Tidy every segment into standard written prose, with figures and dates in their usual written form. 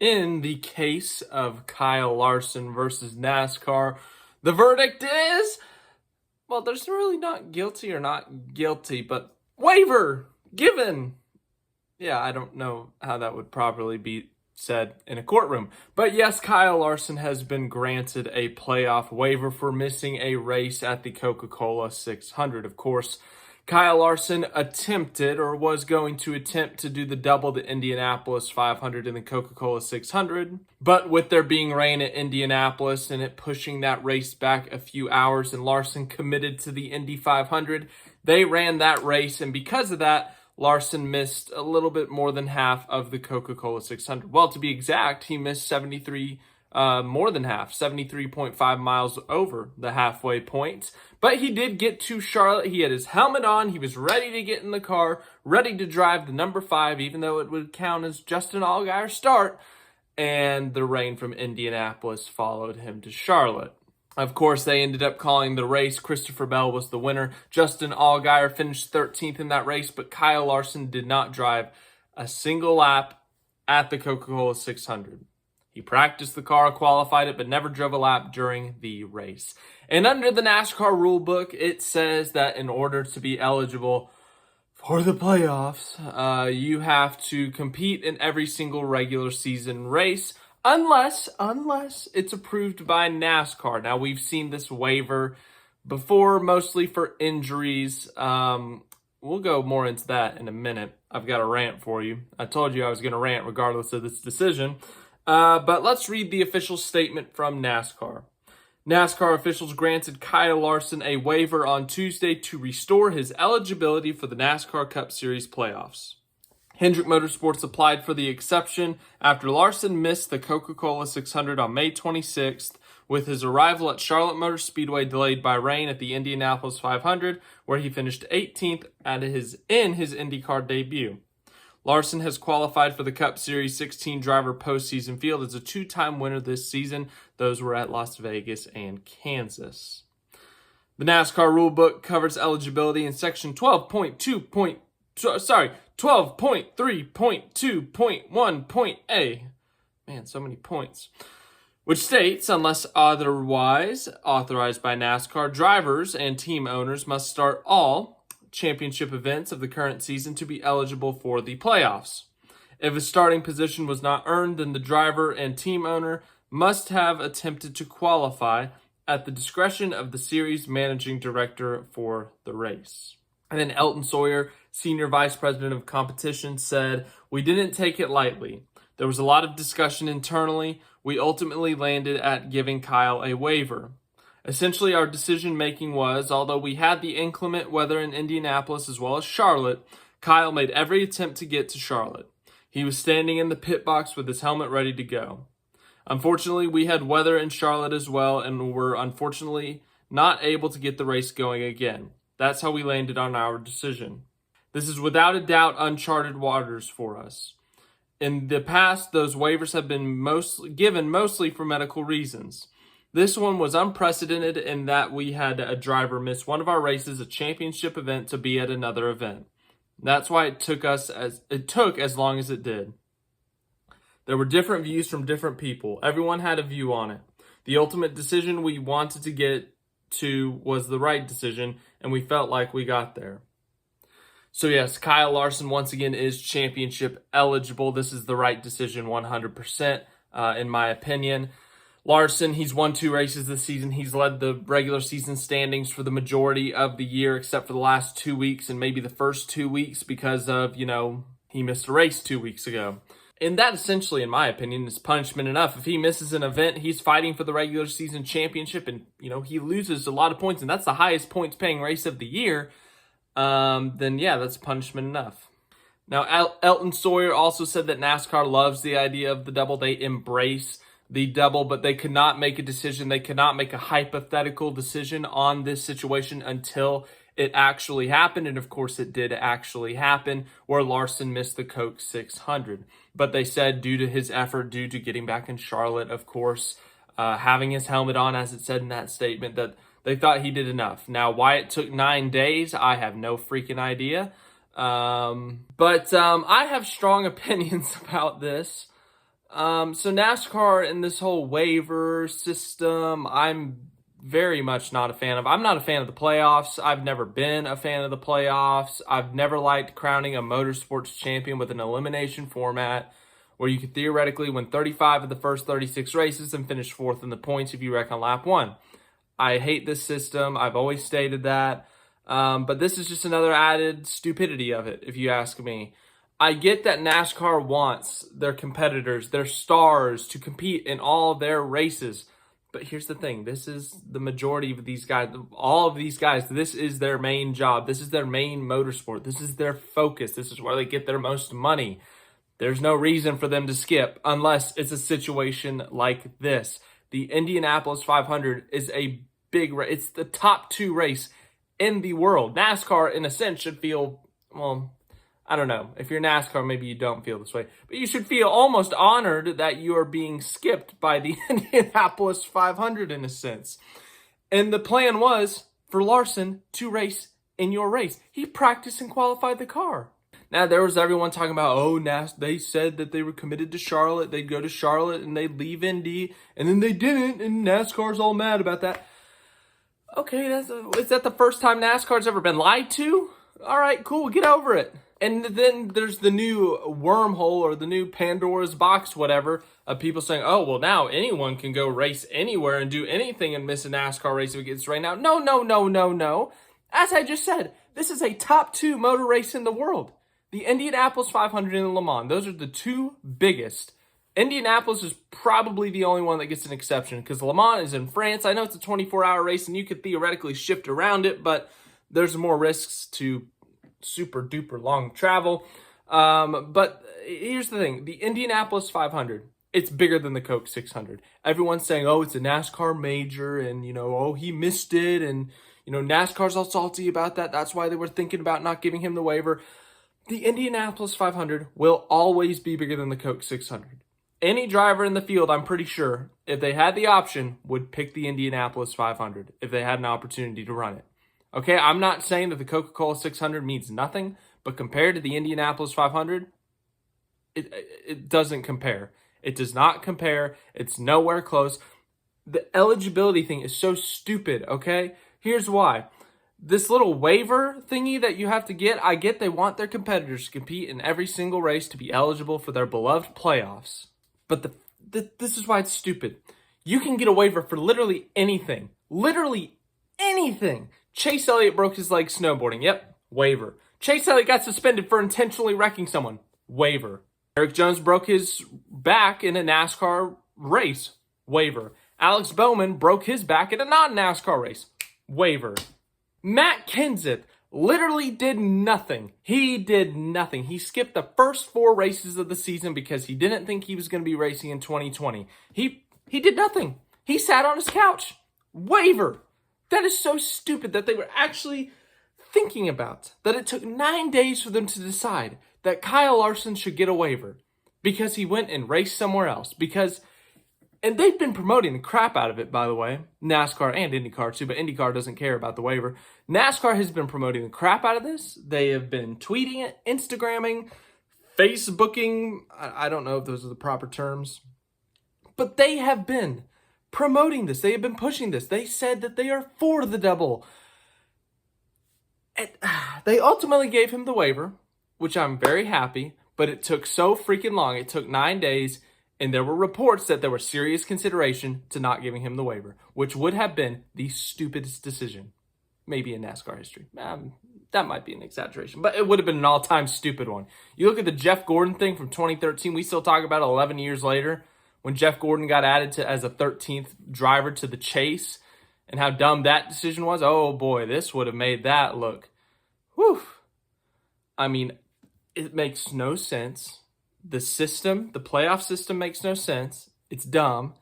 In the case of Kyle Larson versus NASCAR, the verdict is, well, there's really not guilty or not guilty, but waiver given. Yeah, I don't know how that would properly be said in a courtroom. But yes, Kyle Larson has been granted a playoff waiver for missing a race at the Coca-Cola 600. Of course, Kyle Larson attempted or was going to attempt to do the double the Indianapolis 500 and the Coca-Cola 600. But with there being rain at Indianapolis and it pushing that race back a few hours and Larson committed to the Indy 500, they ran that race. And because of that, Larson missed a little bit more than half of the Coca-Cola 600. Well, to be exact, he missed more than half, 73.5 miles over the halfway point. But he did get to Charlotte. He had his helmet on. He was ready to get in the car, ready to drive the number 5, even though it would count as just an Allgaier start. And the rain from Indianapolis followed him to Charlotte. Of course, they ended up calling the race. Christopher Bell was the winner. Justin Allgaier finished 13th in that race, but Kyle Larson did not drive a single lap at the Coca-Cola 600. He practiced the car, qualified it, but never drove a lap during the race. And under the NASCAR rulebook, it says that in order to be eligible for the playoffs, you have to compete in every single regular season race, unless it's approved by NASCAR. Now, we've seen this waiver before, mostly for injuries. We'll go more into that in a minute. I've got a rant for you. I told you I was going to rant regardless of this decision. But let's read the official statement from NASCAR. NASCAR officials granted Kyle Larson a waiver on Tuesday to restore his eligibility for the NASCAR Cup Series playoffs. Hendrick Motorsports applied for the exception after Larson missed the Coca-Cola 600 on May 26th, with his arrival at Charlotte Motor Speedway delayed by rain at the Indianapolis 500, where he finished 18th in his IndyCar debut. Larson has qualified for the Cup Series 16 driver postseason field as a 2-time winner this season. Those were at Las Vegas and Kansas. The NASCAR rulebook covers eligibility in section 12.3.1.A. Man, so many points. Which states, unless otherwise authorized by NASCAR, drivers and team owners must start all championship events of the current season to be eligible for the playoffs. If a starting position was not earned, then the driver and team owner must have attempted to qualify at the discretion of the series managing director for the race. And then Elton Sawyer, Senior Vice President of Competition, said, "We didn't take it lightly. There was a lot of discussion internally. We ultimately landed at giving Kyle a waiver. Essentially, our decision-making was, although we had the inclement weather in Indianapolis as well as Charlotte, Kyle made every attempt to get to Charlotte. He was standing in the pit box with his helmet ready to go. Unfortunately, we had weather in Charlotte as well and were unfortunately not able to get the race going again. That's how we landed on our decision. This is without a doubt uncharted waters for us. In the past, those waivers have been given mostly for medical reasons. This one was unprecedented in that we had a driver miss one of our races, a championship event, to be at another event. That's why it took as long as it did. There were different views from different people. Everyone had a view on it. The ultimate decision we wanted to get to was the right decision, and we felt like we got there." So yes, Kyle Larson once again is championship eligible. This is the right decision 100%, in my opinion. Larson, he's won 2 races this season. He's led the regular season standings for the majority of the year, except for the last 2 weeks and maybe the first 2 weeks because of, he missed a race 2 weeks ago. And that essentially, in my opinion, is punishment enough. If he misses an event, he's fighting for the regular season championship and, he loses a lot of points, and that's the highest points paying race of the year, then yeah, that's punishment enough. Now, Elton Sawyer also said that NASCAR loves the idea of the double. They embrace the double, but they could not make a decision. They could not make a hypothetical decision on this situation until it actually happened. And of course, it did actually happen where Larson missed the Coke 600. But they said due to his effort, due to getting back in Charlotte, of course, having his helmet on, as it said in that statement, that they thought he did enough. Now, why it took 9 days, I have no freaking idea. But I have strong opinions about this. So NASCAR and this whole waiver system, I'm very much not a fan of. I'm not a fan of the playoffs. I've never been a fan of the playoffs. I've never liked crowning a motorsports champion with an elimination format where you could theoretically win 35 of the first 36 races and finish fourth in the points if you wreck on lap one. I hate this system. I've always stated that. But this is just another added stupidity of it, if you ask me. I get that NASCAR wants their competitors, their stars, to compete in all their races. But here's the thing. This is the majority of these guys, all of these guys, this is their main job. This is their main motorsport. This is their focus. This is where they get their most money. There's no reason for them to skip unless it's a situation like this. The Indianapolis 500 is a big race. It's the top 2 race in the world. NASCAR, in a sense, should feel, well, I don't know. If you're NASCAR, maybe you don't feel this way. But you should feel almost honored that you are being skipped by the Indianapolis 500 in a sense. And the plan was for Larson to race in your race. He practiced and qualified the car. Now, there was everyone talking about, they said that they were committed to Charlotte. They'd go to Charlotte and they'd leave Indy. And then they didn't, and NASCAR's all mad about that. Okay, is that the first time NASCAR's ever been lied to? All right, cool, get over it. And then there's the new wormhole or the new Pandora's box, whatever, of people saying, oh, well, now anyone can go race anywhere and do anything and miss a NASCAR race if it gets rained out. No. As I just said, this is a top 2 motor race in the world. The Indianapolis 500 and Le Mans, those are the 2 biggest. Indianapolis is probably the only one that gets an exception because Le Mans is in France. I know it's a 24-hour race and you could theoretically shift around it, but there's more risks to super duper long travel. But here's the thing. The Indianapolis 500, it's bigger than the Coke 600. Everyone's saying, oh, it's a NASCAR major and, oh, he missed it. And, NASCAR's all salty about that. That's why they were thinking about not giving him the waiver. The Indianapolis 500 will always be bigger than the Coke 600. Any driver in the field, I'm pretty sure, if they had the option, would pick the Indianapolis 500 if they had an opportunity to run it. Okay, I'm not saying that the Coca-Cola 600 means nothing, but compared to the Indianapolis 500, it doesn't compare. It does not compare. It's nowhere close. The eligibility thing is so stupid, okay? Here's why. This little waiver thingy that you have to get, I get they want their competitors to compete in every single race to be eligible for their beloved playoffs. But this is why it's stupid. You can get a waiver for literally anything. Literally anything. Chase Elliott broke his leg snowboarding. Yep, waiver. Chase Elliott got suspended for intentionally wrecking someone. Waiver. Eric Jones broke his back in a NASCAR race. Waiver. Alex Bowman broke his back in a non-NASCAR race. Waiver. Matt Kenseth literally did nothing. He did nothing. He skipped the first 4 races of the season because he didn't think he was going to be racing in 2020. He did nothing. He sat on his couch. Waiver. That is so stupid that they were actually thinking about. That it took 9 days for them to decide that Kyle Larson should get a waiver because he went and raced somewhere else. And they've been promoting the crap out of it, by the way. NASCAR and IndyCar too, but IndyCar doesn't care about the waiver. NASCAR has been promoting the crap out of this. They have been tweeting it, Instagramming, Facebooking. I don't know if those are the proper terms. But they have been promoting this. They have been pushing this. They said that they are for the double. And they ultimately gave him the waiver, which I'm very happy, but it took so freaking long. It took 9 days. And there were reports that there was serious consideration to not giving him the waiver, which would have been the stupidest decision, maybe in NASCAR history. That might be an exaggeration, but it would have been an all-time stupid one. You look at the Jeff Gordon thing from 2013. We still talk about it 11 years later when Jeff Gordon got added as a 13th driver to the chase and how dumb that decision was. Oh, boy, this would have made that look. Whew. I mean, it makes no sense. The system, the playoff system makes no sense. It's dumb.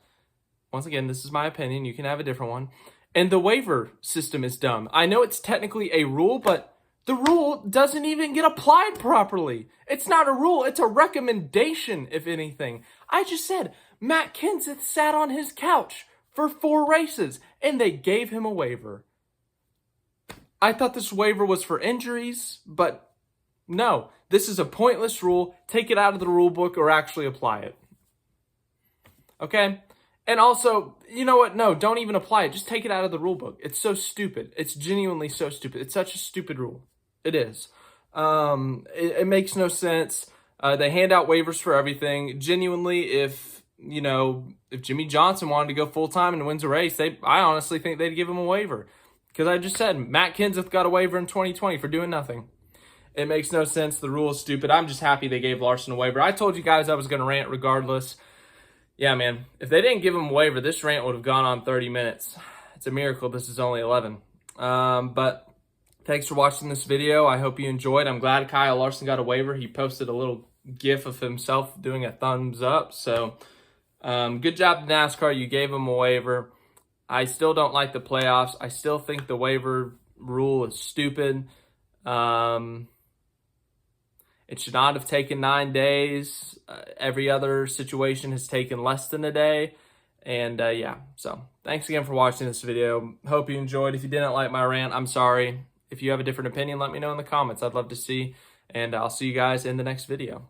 Once again, this is my opinion. You can have a different one. And the waiver system is dumb. I know it's technically a rule, but the rule doesn't even get applied properly. It's not a rule. It's a recommendation, if anything. I just said Matt Kenseth sat on his couch for 4 races, and they gave him a waiver. I thought this waiver was for injuries, but no, this is a pointless rule. Take it out of the rule book or actually apply it. Okay? And also, you know what? No, don't even apply it. Just take it out of the rule book. It's so stupid. It's genuinely so stupid. It's such a stupid rule. It is. It makes no sense. They hand out waivers for everything. Genuinely, if Jimmy Johnson wanted to go full time and wins a race, I honestly think they'd give him a waiver. Because I just said Matt Kenseth got a waiver in 2020 for doing nothing. It makes no sense. The rule is stupid. I'm just happy they gave Larson a waiver. I told you guys I was going to rant regardless. Yeah, man. If they didn't give him a waiver, this rant would have gone on 30 minutes. It's a miracle this is only 11. But thanks for watching this video. I hope you enjoyed. I'm glad Kyle Larson got a waiver. He posted a little GIF of himself doing a thumbs up. So good job to NASCAR. You gave him a waiver. I still don't like the playoffs. I still think the waiver rule is stupid. It should not have taken 9 days. Every other situation has taken less than a day. And yeah, so thanks again for watching this video. Hope you enjoyed. If you didn't like my rant, I'm sorry. If you have a different opinion, let me know in the comments. I'd love to see. And I'll see you guys in the next video.